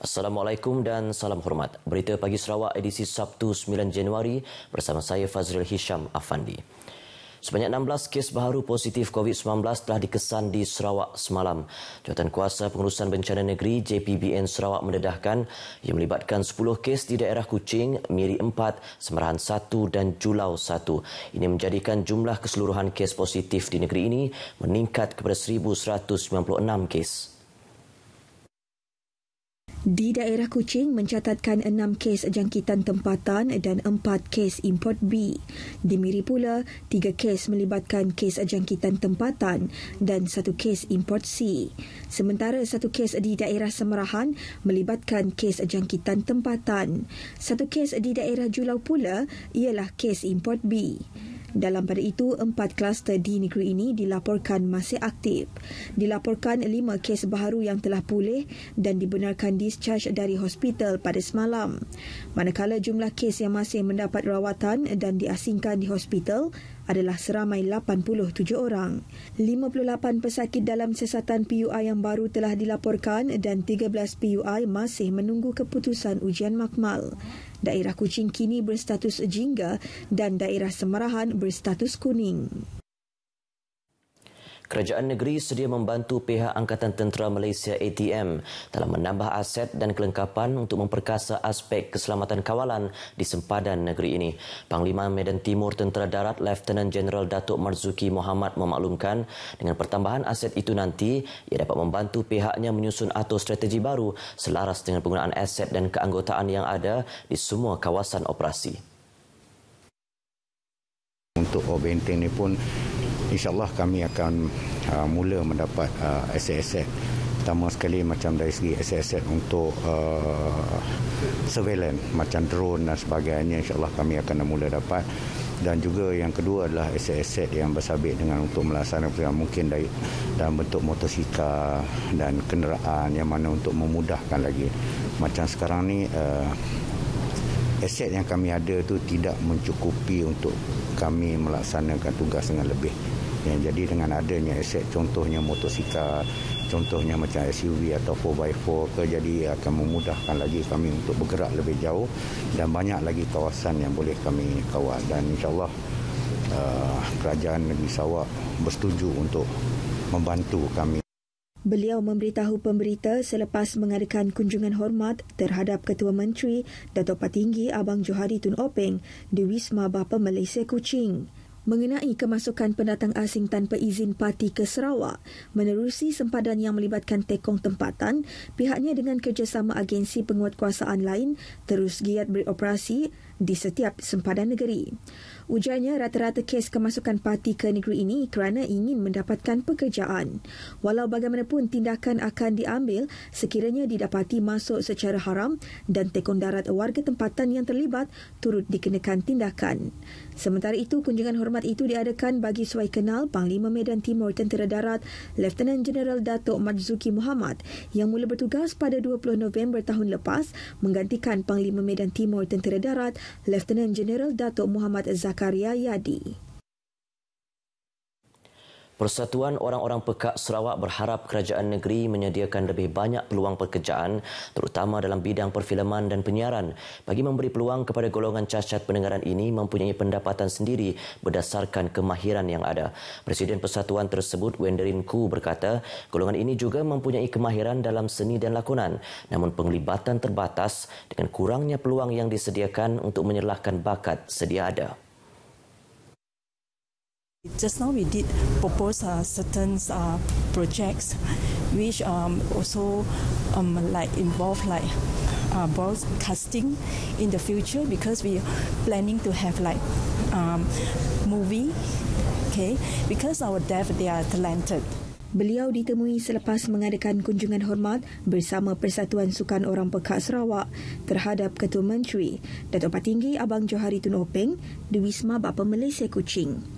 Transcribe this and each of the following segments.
Assalamualaikum dan salam hormat. Berita Pagi Sarawak edisi Sabtu 9 Januari bersama saya Fazril Hisham Afandi. Sebanyak 16 kes baharu positif COVID-19 telah dikesan di Sarawak semalam. Jawatankuasa Pengurusan Bencana Negeri JPBN Sarawak mendedahkan ia melibatkan 10 kes di daerah Kuching, Miri 4, Semerahan 1 dan Julau 1. Ini menjadikan jumlah keseluruhan kes positif di negeri ini meningkat kepada 1,196 kes. Di daerah Kuching mencatatkan 6 kes jangkitan tempatan dan 4 kes import B. Di Miri pula, 3 kes melibatkan kes jangkitan tempatan dan 1 kes import C. Sementara 1 kes di daerah Semerahan melibatkan kes jangkitan tempatan. 1 kes di daerah Julau pula ialah kes import B. Dalam pada itu, 4 kluster di negeri ini dilaporkan masih aktif. Dilaporkan 5 kes baharu yang telah pulih dan dibenarkan discharge dari hospital pada semalam. Manakala jumlah kes yang masih mendapat rawatan dan diasingkan di hospital adalah seramai 87 orang. 58 pesakit dalam siasatan PUI yang baru telah dilaporkan dan 13 PUI masih menunggu keputusan ujian makmal. Daerah Kuching kini berstatus jingga dan daerah Semerahan berstatus kuning. Kerajaan negeri sedia membantu pihak Angkatan Tentera Malaysia ATM dalam menambah aset dan kelengkapan untuk memperkasa aspek keselamatan kawalan di sempadan negeri ini. Panglima Medan Timur Tentera Darat Lieutenant General Datuk Marzuki Mohamad memaklumkan dengan pertambahan aset itu nanti ia dapat membantu pihaknya menyusun atur strategi baru selaras dengan penggunaan aset dan keanggotaan yang ada di semua kawasan operasi. Untuk benteng ini pun InsyaAllah kami akan mula mendapat aset-aset. Pertama sekali macam dari segi aset-aset untuk surveillance macam drone dan sebagainya, InsyaAllah kami akan mula dapat. Dan juga yang kedua adalah aset-aset yang bersabit dengan untuk melaksanakan mungkin dalam bentuk motosikal dan kenderaan yang mana untuk memudahkan lagi. Macam sekarang ni aset yang kami ada tu tidak mencukupi untuk kami melaksanakan tugas dengan lebih. Jadi dengan adanya aset contohnya motosikal, contohnya macam SUV atau 4x4 jadi akan memudahkan lagi kami untuk bergerak lebih jauh dan banyak lagi kawasan yang boleh kami kawal. Dan insyaAllah kerajaan negeri Sarawak bersetuju untuk membantu kami. Beliau memberitahu pemberita selepas mengadakan kunjungan hormat terhadap Ketua Menteri Datuk Patinggi Abang Johari Tun Openg di Wisma Bapa Malaysia Kuching. Mengenai kemasukan pendatang asing tanpa izin parti ke Sarawak menerusi sempadan yang melibatkan tekong tempatan, pihaknya dengan kerjasama agensi penguatkuasaan lain terus giat beroperasi di setiap sempadan negeri. Ujarnya rata-rata kes kemasukan parti ke negeri ini kerana ingin mendapatkan pekerjaan. Walau bagaimanapun tindakan akan diambil sekiranya didapati masuk secara haram dan tekong darat warga tempatan yang terlibat turut dikenakan tindakan. Sementara itu, kunjungan hormat itu diadakan bagi suai kenal Panglima Medan Timur Tentera Darat Lieutenant General Datuk Marzuki Mohamad yang mula bertugas pada 20 November tahun lepas menggantikan Panglima Medan Timur Tentera Darat Lieutenant General Datuk Muhammad Zakaria Yadi. Persatuan Orang-Orang Pekak Sarawak berharap kerajaan negeri menyediakan lebih banyak peluang pekerjaan terutama dalam bidang perfilman dan penyiaran bagi memberi peluang kepada golongan cacat pendengaran ini mempunyai pendapatan sendiri berdasarkan kemahiran yang ada. Presiden Persatuan tersebut Wenderin Khoo berkata golongan ini juga mempunyai kemahiran dalam seni dan lakonan namun penglibatan terbatas dengan kurangnya peluang yang disediakan untuk menyerlahkan bakat sedia ada. Just now we did propose certain projects which also involve broadcasting in the future because we planning to have movie, okay? Because our deaf they are talented. Beliau ditemui selepas mengadakan kunjungan hormat bersama Persatuan Sukan Orang Pekak Sarawak terhadap Ketua Menteri Datuk Patinggi Abang Johari Tun Openg di Wisma Bapa Malaysia Kuching.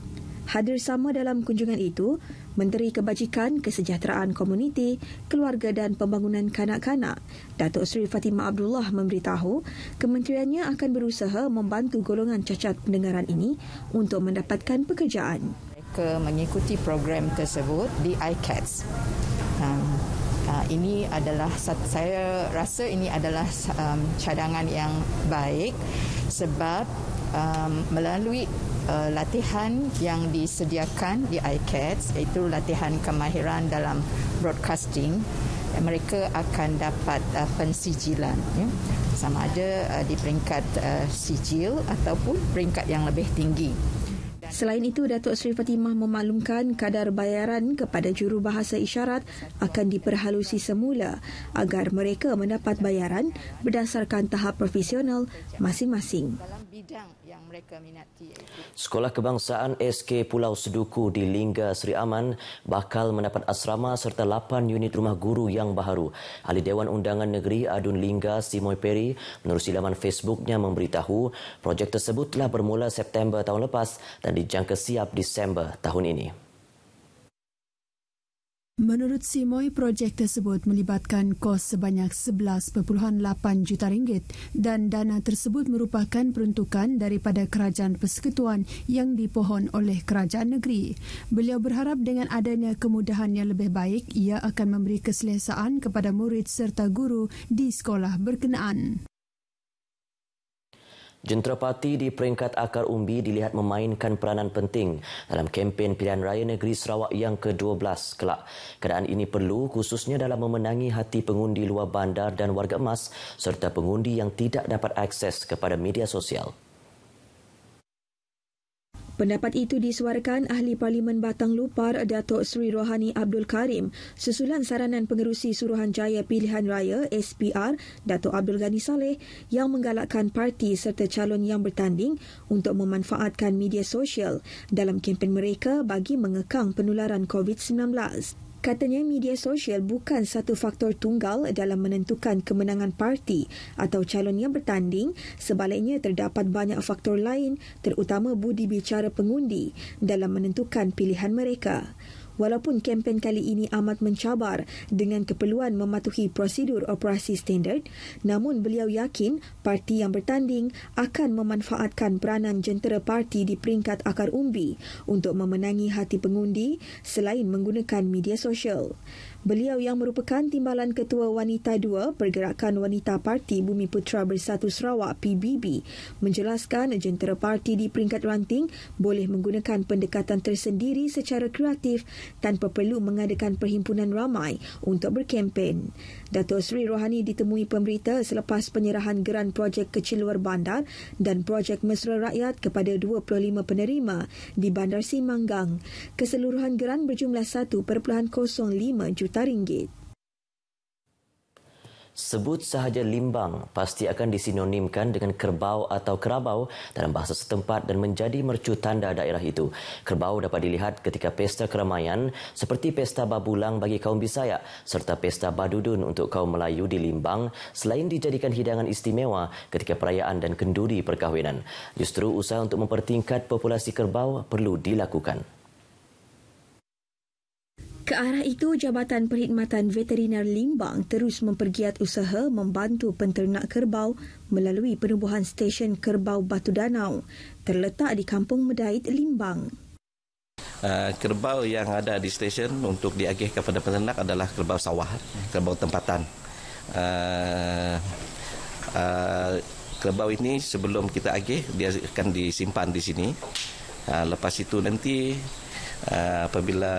Hadir sama dalam kunjungan itu, Menteri Kebajikan, Kesejahteraan Komuniti, Keluarga dan Pembangunan Kanak-kanak, Datuk Seri Fatimah Abdullah memberitahu kementeriannya akan berusaha membantu golongan cacat pendengaran ini untuk mendapatkan pekerjaan. Mereka mengikuti program tersebut di ICATS. Ini adalah, saya rasa ini adalah cadangan yang baik sebab melalui latihan yang disediakan di ICATS, iaitu latihan kemahiran dalam broadcasting, mereka akan dapat pensijilan, ya, sama ada di peringkat sijil ataupun peringkat yang lebih tinggi. Selain itu, Datuk Seri Fatimah memaklumkan kadar bayaran kepada jurubahasa isyarat akan diperhalusi semula agar mereka mendapat bayaran berdasarkan tahap profesional masing-masing. Sekolah Kebangsaan SK Pulau Seduku di Lingga Seri Aman bakal mendapat asrama serta 8 unit rumah guru yang baharu. Ahli Dewan Undangan Negeri Adun Lingga Simoy Peri menerusi laman Facebooknya memberitahu projek tersebut telah bermula September tahun lepas dan dijangka siap Disember tahun ini. Menurut Simoy, projek tersebut melibatkan kos sebanyak 11.8 juta ringgit dan dana tersebut merupakan peruntukan daripada Kerajaan Persekutuan yang dipohon oleh Kerajaan Negeri. Beliau berharap dengan adanya kemudahan yang lebih baik, ia akan memberi keselesaan kepada murid serta guru di sekolah berkenaan. Jentera parti di peringkat akar umbi dilihat memainkan peranan penting dalam kempen pilihan raya negeri Sarawak yang ke-12 kelak. Keadaan ini perlu khususnya dalam memenangi hati pengundi luar bandar dan warga emas serta pengundi yang tidak dapat akses kepada media sosial. Pendapat itu disuarakan Ahli Parlimen Batang Lupar Datuk Seri Rohani Abdul Karim susulan saranan Pengerusi Suruhanjaya Pilihan Raya SPR Datuk Abdul Ghani Saleh yang menggalakkan parti serta calon yang bertanding untuk memanfaatkan media sosial dalam kempen mereka bagi mengekang penularan COVID-19. Katanya media sosial bukan satu faktor tunggal dalam menentukan kemenangan parti atau calon yang bertanding, sebaliknya terdapat banyak faktor lain terutama budi bicara pengundi dalam menentukan pilihan mereka. Walaupun kempen kali ini amat mencabar dengan keperluan mematuhi prosedur operasi standard, namun beliau yakin parti yang bertanding akan memanfaatkan peranan jentera parti di peringkat akar umbi untuk memenangi hati pengundi selain menggunakan media sosial. Beliau yang merupakan Timbalan Ketua Wanita 2 Pergerakan Wanita Parti Bumi Putera Bersatu Sarawak PBB menjelaskan jentera parti di peringkat ranting boleh menggunakan pendekatan tersendiri secara kreatif tanpa perlu mengadakan perhimpunan ramai untuk berkempen. Datuk Seri Rohani ditemui pemberita selepas penyerahan geran projek kecil luar bandar dan projek mesra rakyat kepada 25 penerima di Bandar Simanggang. Keseluruhan geran berjumlah 1.05 juta ringgit. Sebut sahaja limbang pasti akan disinonimkan dengan kerbau atau kerabau dalam bahasa setempat dan menjadi mercu tanda daerah itu. Kerbau dapat dilihat ketika pesta keramaian seperti pesta babulang bagi kaum Bisaya serta pesta badudun untuk kaum Melayu di Limbang selain dijadikan hidangan istimewa ketika perayaan dan kenduri perkahwinan. Justru usaha untuk mempertingkat populasi kerbau perlu dilakukan. Ke arah itu, Jabatan Perkhidmatan Veteriner Limbang terus mempergiat usaha membantu penternak kerbau melalui penubuhan stesen kerbau Batu Danau terletak di Kampung Medait, Limbang. Kerbau yang ada di stesen untuk diagih kepada peternak adalah kerbau sawah, kerbau tempatan. Kerbau ini sebelum kita agih dia akan disimpan di sini. Lepas itu nanti apabila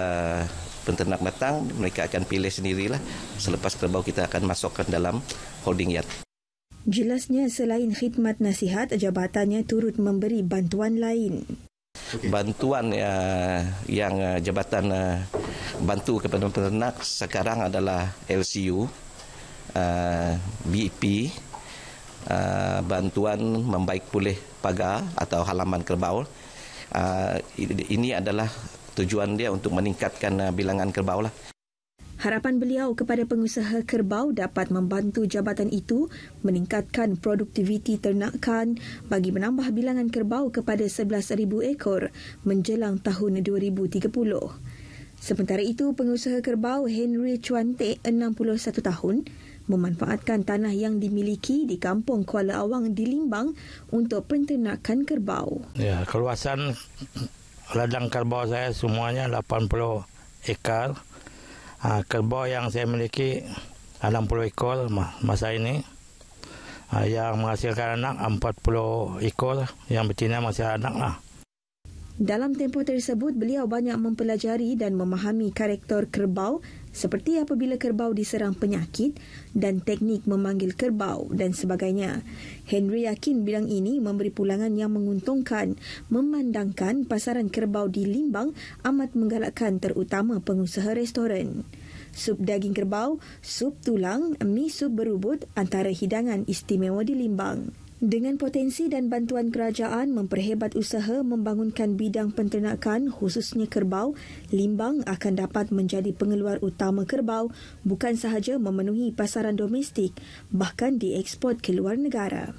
penternak datang, mereka akan pilih sendirilah. Selepas kerbau kita akan masukkan dalam holding yard. Jelasnya selain khidmat nasihat, jabatannya turut memberi bantuan lain. Bantuan yang jabatan bantu kepada peternak sekarang adalah LCU, BP, bantuan membaik pulih pagar atau halaman kerbau. Ini adalah tujuan dia untuk meningkatkan bilangan kerbau lah. Harapan beliau kepada pengusaha kerbau dapat membantu jabatan itu meningkatkan produktiviti ternakan bagi menambah bilangan kerbau kepada 11,000 ekor menjelang tahun 2030. Sementara itu, pengusaha kerbau Henry Chuantek, 61 tahun, memanfaatkan tanah yang dimiliki di Kampung Kuala Awang di Limbang untuk penternakan kerbau. Ya, keluasan ladang kerbau saya semuanya 80 ekar. Kerbau yang saya miliki 60 ekor masa ini. Yang menghasilkan anak 40 ekor, yang betina masih anak lah. Dalam tempoh tersebut, beliau banyak mempelajari dan memahami karakter kerbau seperti apabila kerbau diserang penyakit dan teknik memanggil kerbau dan sebagainya. Henry yakin bidang ini memberi pulangan yang menguntungkan, memandangkan pasaran kerbau di Limbang amat menggalakkan terutama pengusaha restoran. Sup daging kerbau, sup tulang, mi sup berubut antara hidangan istimewa di Limbang. Dengan potensi dan bantuan kerajaan memperhebat usaha membangunkan bidang penternakan khususnya kerbau, Limbang akan dapat menjadi pengeluar utama kerbau bukan sahaja memenuhi pasaran domestik, bahkan dieksport ke luar negara.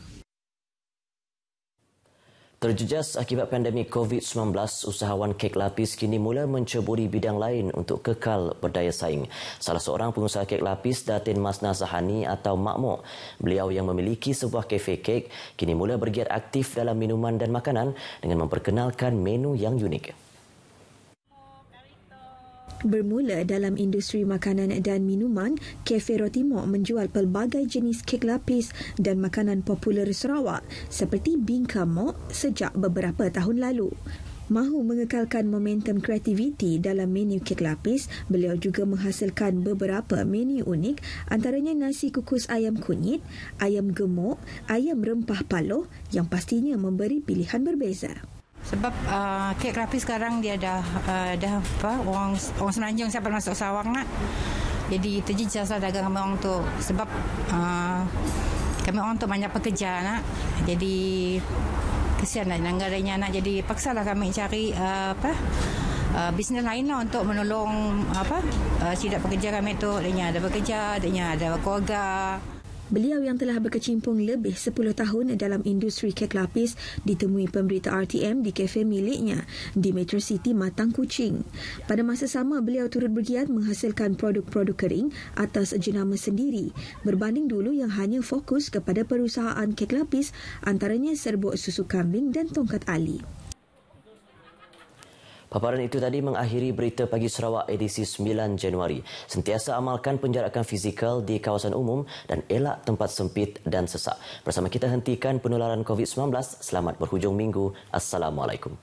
Terjejas akibat pandemik COVID-19, usahawan kek lapis kini mula menceburi bidang lain untuk kekal berdaya saing. Salah seorang pengusaha kek lapis, Datin Masna Zahani atau Mak Mok. Beliau yang memiliki sebuah kafe kek kini mula bergiat aktif dalam minuman dan makanan dengan memperkenalkan menu yang unik. Bermula dalam industri makanan dan minuman, Cafe Roti Mok menjual pelbagai jenis kek lapis dan makanan popular Sarawak seperti bingka mok sejak beberapa tahun lalu. Mahu mengekalkan momentum kreativiti dalam menu kek lapis, beliau juga menghasilkan beberapa menu unik antaranya nasi kukus ayam kunyit, ayam gemuk, ayam rempah paloh yang pastinya memberi pilihan berbeza. Sebab kek lapis sekarang dia dah orang Semenanjung siapa masuk Sarawak nak. Jadi terjejaslah dagang kami orang tu sebab kami orang tu banyak pekerja nak. Jadi kesianlah negaranya nak, jadi paksalah kami cari bisnes lain lah untuk menolong tidak pekerja kami tu. Dia ada bekerja, dia ada keluarga. Beliau yang telah berkecimpung lebih 10 tahun dalam industri kek lapis ditemui pemberita RTM di kafe miliknya di Metro City Matang Kuching. Pada masa sama, beliau turut bergiat menghasilkan produk-produk kering atas jenama sendiri berbanding dulu yang hanya fokus kepada perusahaan kek lapis antaranya serbuk susu kambing dan tongkat ali. Paparan itu tadi mengakhiri Berita Pagi Sarawak edisi 9 Januari. Sentiasa amalkan penjarakan fizikal di kawasan umum dan elak tempat sempit dan sesak. Bersama kita hentikan penularan COVID-19. Selamat berhujung minggu. Assalamualaikum.